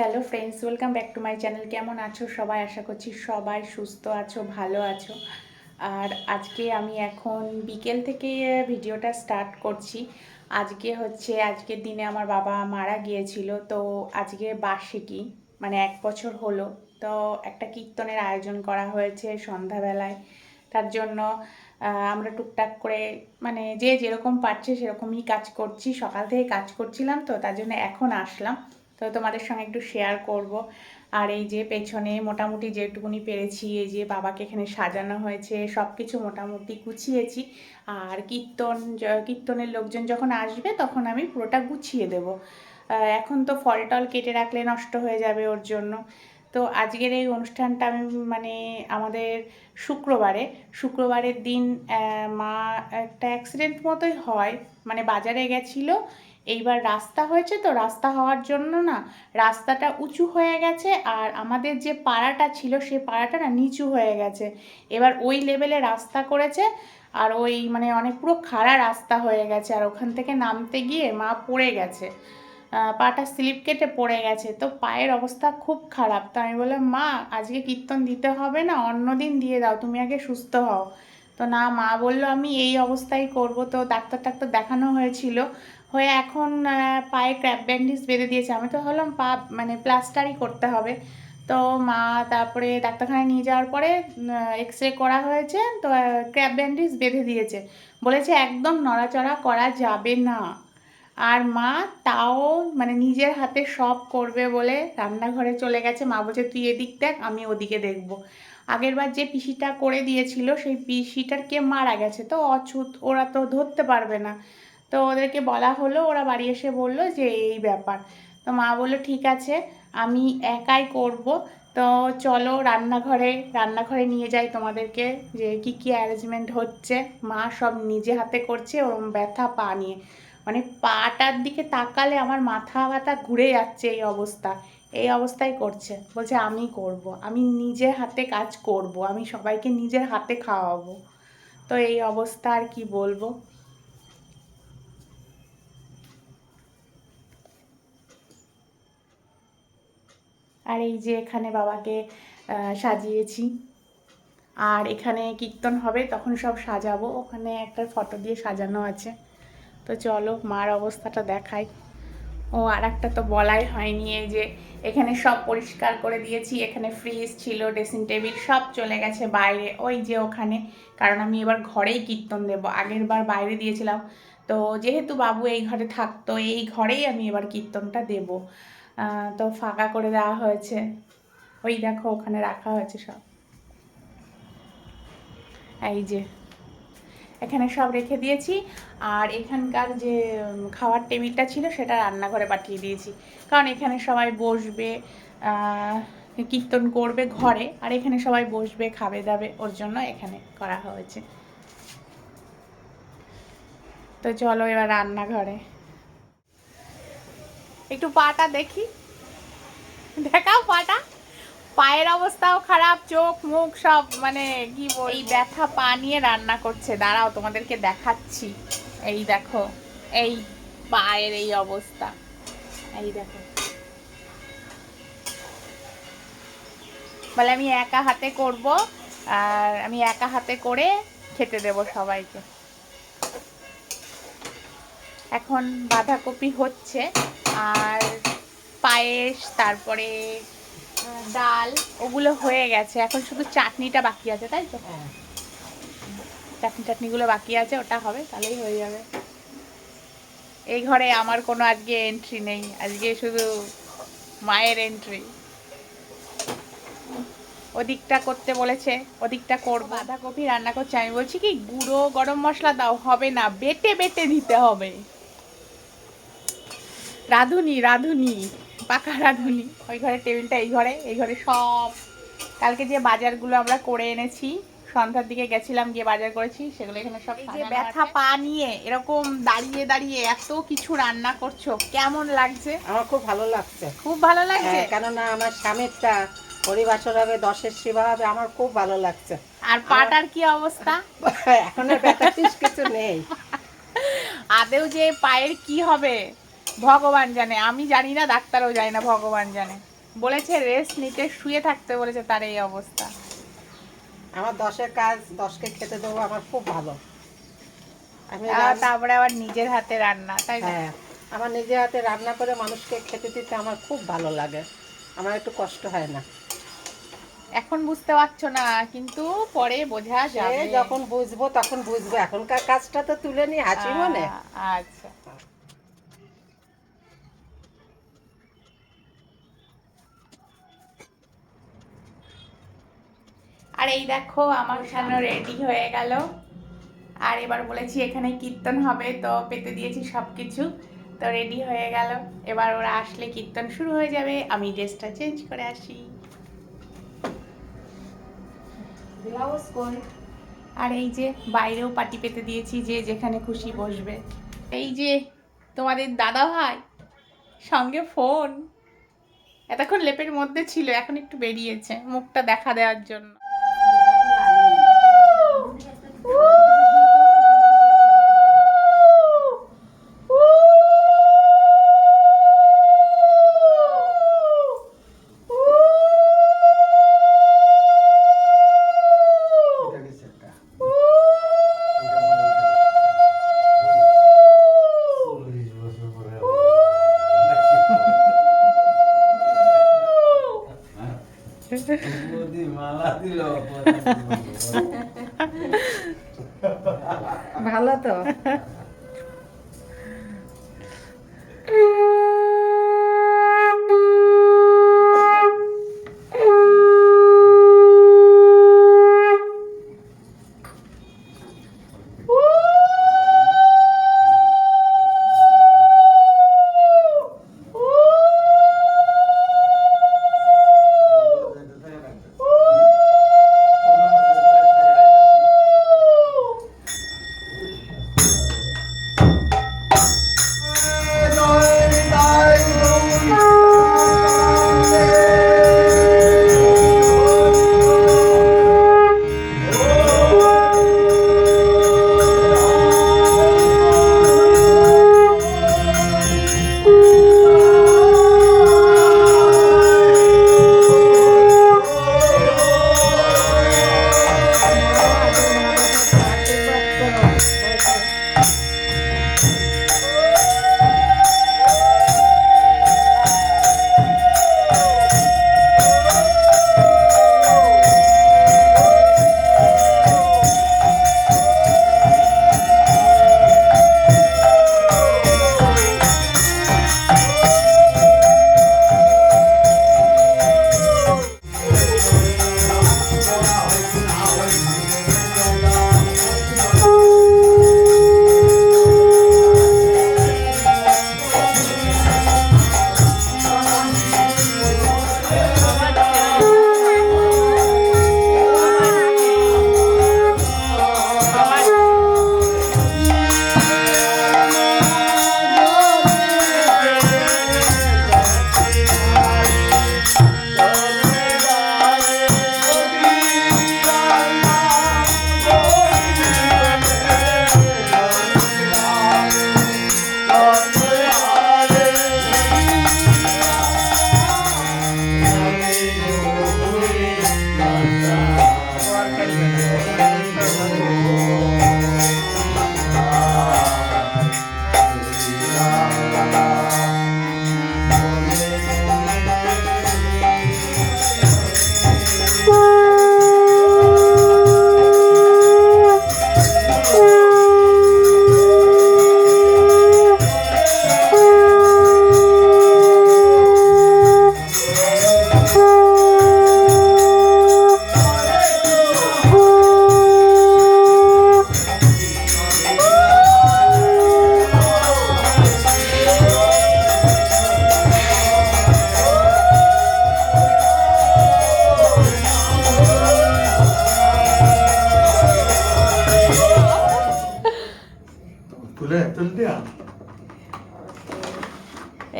Hello friends, welcome back to my channel. কেমন আছো সবাই? আশা করছি সবাই সুস্থ আছো, ভালো আছো। আর আজকে আমি এখন বিকেল থেকে ভিডিওটা স্টার্ট করছি। আজকের দিনে আমার বাবা মারা গিয়েছিল, তো আজকে বার্ষিকী, মানে 1 বছর হলো। তো একটা কীর্তনের আয়োজন করা হয়েছে সন্ধ্যাবেলায়। তার জন্য আমরা টুকটাক করে, মানে যে যেরকম পারছে সেরকমই কাজ করছি। সকাল থেকে কাজ করছিলাম, তো তার জন্য এখন আসলাম, তো তোমাদের সঙ্গে একটু শেয়ার করব। আর এই যে পেছনে মোটামুটি যেটুকুনি পেরেছি, এই যে বাবাকে এখানে সাজানো হয়েছে, সব কিছু মোটামুটি গুছিয়েছি। আর কীর্তনের লোকজন যখন আসবে তখন আমি পুরোটা গুছিয়ে দেব। এখন তো ফল টল কেটে রাখলে নষ্ট হয়ে যাবে, ওর জন্য। তো আজকের এই অনুষ্ঠানটা আমি, মানে আমাদের শুক্রবারের দিন মা একটা অ্যাক্সিডেন্ট মতোই হয়, মানে বাজারে গেছিলো। এইবার রাস্তা হয়েছে, তো রাস্তা হওয়ার জন্য না রাস্তাটা উঁচু হয়ে গেছে, আর আমাদের যে পাড়াটা ছিল সে পাড়াটা না নিচু হয়ে গেছে। এবার ওই লেভেলে রাস্তা করেছে, আর ওই মানে অনেক পুরো খাড়া রাস্তা হয়ে গেছে, আর ওখান থেকে নামতে গিয়ে মা পড়ে গেছে, পাটা স্লিপ কেটে পড়ে গেছে। তো পায়ের অবস্থা খুব খারাপ। তো আমি বললাম, মা আজকে কীর্তন দিতে হবে না, অন্য দিন দিয়ে দাও, তুমি আগে সুস্থ হও। তো না, মা বললো আমি এই অবস্থায় করব। তো ডাক্তার দেখানো হয়েছিল, হয়ে এখন পায়ে ক্র্যাপ ব্যান্ডেজ বেঁধে দিয়েছে। আমি তো ভাবলাম পা মানে প্লাস্টারই করতে হবে। তো মা তারপরে ডাক্তারখানায় নিয়ে যাওয়ার পরে এক্স রে করা হয়েছে, তো ক্র্যাপ ব্যান্ডেজ বেঁধে দিয়েছে, বলেছে একদম নড়াচড়া করা যাবে না। আর মা তাও মানে নিজের হাতে সব করবে বলে রান্নাঘরে চলে গেছে। মা বলছে তুই এদিক দেখ, আমি ওদিকে দেখবো। আগেরবার যে পিসিটা করে দিয়েছিল সেই পিসিটার কে মারা গেছে, তো অছুত, ওরা তো ধরতে পারবে না। তো ওদেরকে বলা হলো, ওরা বাড়ি এসে বললো যে এই ব্যাপার। তো মা বললো ঠিক আছে, আমি একাই করব। তো চলো রান্নাঘরে নিয়ে যাই তোমাদেরকে, যে কি কি অ্যারেঞ্জমেন্ট হচ্ছে। মা সব নিজে হাতে করছে, ওরম ব্যথা পা নিয়ে, মানে পাটার দিকে তাকালে আমার মাথা ব্যথা ঘুরে যাচ্ছে। এই অবস্থায় করছে, বলছে আমি করব, আমি নিজের হাতে কাজ করব, আমি সবাইকে নিজের হাতে খাওয়াবো। তো এই অবস্থা, আর কি বলবো। আর এই যে এখানে বাবাকে সাজিয়েছি, আর এখানে কীর্তন হবে তখন সব সাজাবো, ওখানে একটা ফটো দিয়ে সাজানো আছে। তো চলো মার অবস্থাটা দেখাই। ও আর একটা তো বলাই হয়নি, এই যে এখানে সব পরিষ্কার করে দিয়েছি। এখানে ফ্রিজ ছিল, ড্রেসিং টেবিল সব চলে গেছে বাইরে, ওই যে ওখানে। কারণ আমি এবার ঘরেই কীর্তন দেবো, আগের বার বাইরে দিয়েছিলাম। তো যেহেতু বাবু এই ঘরে থাকতো, এই ঘরেই আমি এবার কীর্তনটা দেবো। তো ফাঁকা করে দেওয়া হয়েছে, ওই দেখো ওখানে রাখা হয়েছে সব। এই যে এখানে সব রেখে দিয়েছি। আর এখানকার যে খাওয়ার টেবিলটা ছিল সেটা রান্নাঘরে পাঠিয়ে দিয়েছি, কারণ এখানে সবাই বসবে, কীর্তন করবে ঘরে, আর এখানে সবাই বসবে খাবে দাবে, ওর জন্য এখানে করা হয়েছে। তো চলো এবার রান্নাঘরে। একটু পাটা দেখি, দেখাও পাটা। পায়ের অবস্থাও খারাপ, চোখ মুখ সব, মানে কি বল, এই ব্যথা পা নিয়ে রান্না করছে। দাঁড়াও তোমাদেরকে দেখাচ্ছি। এই দেখো, এই পায়ের এই অবস্থা, এই দেখো। বলে আমি একা হাতে করব, আর আমি একা হাতে করে খেতে দেব সবাইকে। এখন বাঁধাকপি হচ্ছে, আর পায়েস, তারপরে ডাল, ওগুলো হয়ে গেছে। এখন শুধু চাটনিটা বাকি আছে, তাই তো? চাটনিগুলো বাকি আছে, ওটা হবে, তাহলেই হয়ে যাবে। এই ঘরে আমার কোনো আজকে এন্ট্রি নেই, আজকে শুধু মায়ের এন্ট্রি। ওদিকটা করতে বলেছে, ওদিকটা করবো। বাঁধাকপি রান্না করছে, আমি বলছি কি গুঁড়ো গরম মশলা দাও, হবে না, বেটে বেটে দিতে হবে। রাঁধুনি পাকা রাঁধুনি। ওই ঘরে টেবিলটা, এই ঘরে সব কালকে যে বাজারগুলো আমরা করে এনেছি, সন্ধ্যার দিকে গেছিলাম, গিয়ে বাজার করেছি, সেগুলো এখানে সব। এই যে ব্যথা পা নিয়ে এরকম দাঁড়িয়ে দাঁড়িয়ে এত কিছু রান্না করছো, কেমন লাগছে? আমার খুব ভালো লাগছে। খুব ভালো লাগছে, কেননা আমার স্বামীরটা হরিবাসর হবে, 10-এর সেবা হবে, আমার খুব ভালো লাগছে। আর পাটার কি অবস্থা? এখন আর ব্যথা কিছু নেই। আদেও যে পায়ের কি হবে, ভগবান জানে, আমি জানি না, ডাক্তারও জানি না, ভগবান জানে। বলেছে রেস্ট নিতে, শুয়ে থাকতে বলেছে, তার এই অবস্থা। আমার 10-এর কাজ 10কে খেতে দেবো, আমার খুব ভালো। আমি তারপরে আবার নিজের হাতে রান্না, তাই না? হ্যাঁ, আমার নিজের হাতে রান্না করে মানুষকে খেতে দিতে আমার খুব ভালো লাগে, আমার একটু কষ্ট হয় না। এখন বুঝতে পারছো না, কিন্তু পরে বোঝা যাবে। যখন বুঝবো তখন বুঝবো, এখনকার কাজটা তো তুলে নি হাসি মনে। আচ্ছা। আর এই দেখো আমার সামনে রেডি হয়ে গেল। আর এবার বলেছি এখানে কীর্তন হবে, তো পেতে দিয়েছি সবকিছু, তো রেডি হয়ে গেল। এবার ওরা আসলে কীর্তন শুরু হয়ে যাবে, আমি ড্রেসটা চেঞ্জ করে আসি। আর এই যে বাইরেও পাটি পেতে দিয়েছি, যে যেখানে খুশি বসবে। এই যে তোমাদের দাদা ভাই সঙ্গে ফোন, এতক্ষণ লেপের মধ্যে ছিল, এখন একটু বেরিয়েছে মুখটা দেখা দেওয়ার জন্য। ভালো তো।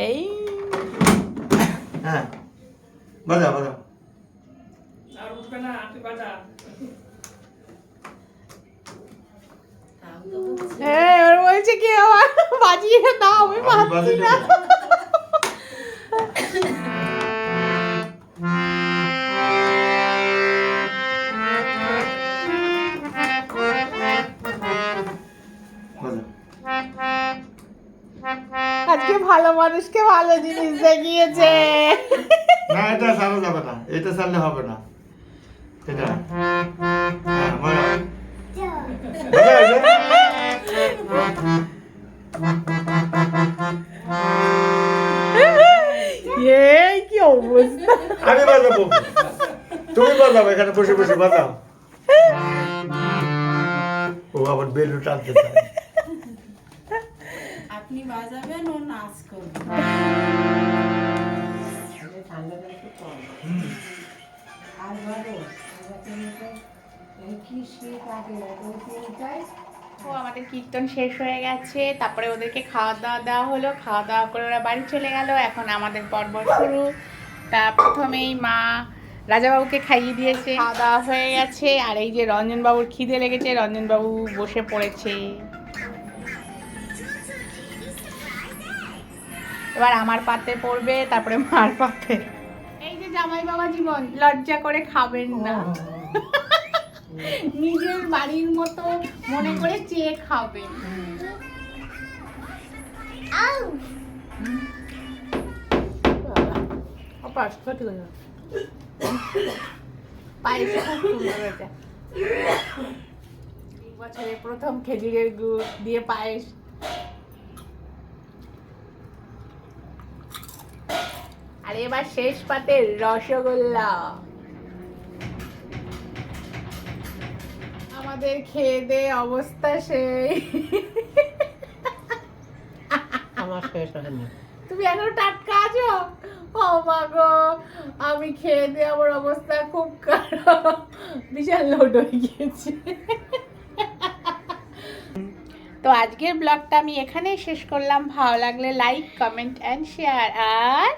এই হ্যাঁ বাজা বাজা আর উঠবে না, তুই বাজা। হ্যাঁ ওর বলছে কি আমার বাজিয়ে দাও, আমি আমি পাচ্ছি বাজিয়ে না। দেবো। বাজাও। আজকে ভালো মানুষকে ভালো জিনিস দেখিয়েছে। না এটা ছাড়া যাবে না, এটা ছাড়লে হবে না। এটা হ্যাঁ বাজাও। বাজাও এই যে। এই কি অবস্থা! আমি বাজাবো, তুমি বাজাও, এখানে বসে বসে বাজাও। ও আবার বেলু টানতে চায়। আপনি বাজাবেন ও নাচ করবে। ঠান্ডাটা একটু কম। আর বলো এই কি শীত আগে ওইটাই ও আমাদের কীর্তন শেষ হয়ে গেছে, তারপরে ওদেরকে খাওয়া দাওয়া দেওয়া হলো, খাওয়া দাওয়া করে ওরা বাড়ি চলে গেল। এখন আমাদের পর্ব শুরু। তা প্রথমেই মা রাজাবাবুকে খাইয়ে দিয়েছে, খাওয়া দাওয়া হয়ে গেছে। আর এই যে রঞ্জনবাবুর খিদে লেগেছে, রঞ্জনবাবু বসে পড়েছে। এবার আমার পাতে পড়বে, তারপরে মার পাতে। এই যে জামাই বাবা জীবন, লজ্জা করে খাবেন না, নিজের বাড়ির মতো মনে করে চেয়ে খাবেন। পায়েস খুব সুন্দর হয়েছে। এই বছরে প্রথম খেজুরের গুড় দিয়ে পায়েস। আর এবার শেষ পাতে রসগোল্লা। আমাদের খেয়ে দে অবস্থা সেই। আমার শেষ হয়নি। তুমি এখনো টাটকা আছো? ও মা গো, আমি খেয়ে দিয়ে আমার অবস্থা খুব খারাপ, বিশাল লোড হয়ে গিয়েছে। তো আজকের ব্লগটা আমি এখানেই শেষ করলাম। ভালো লাগলে like, comment and share. R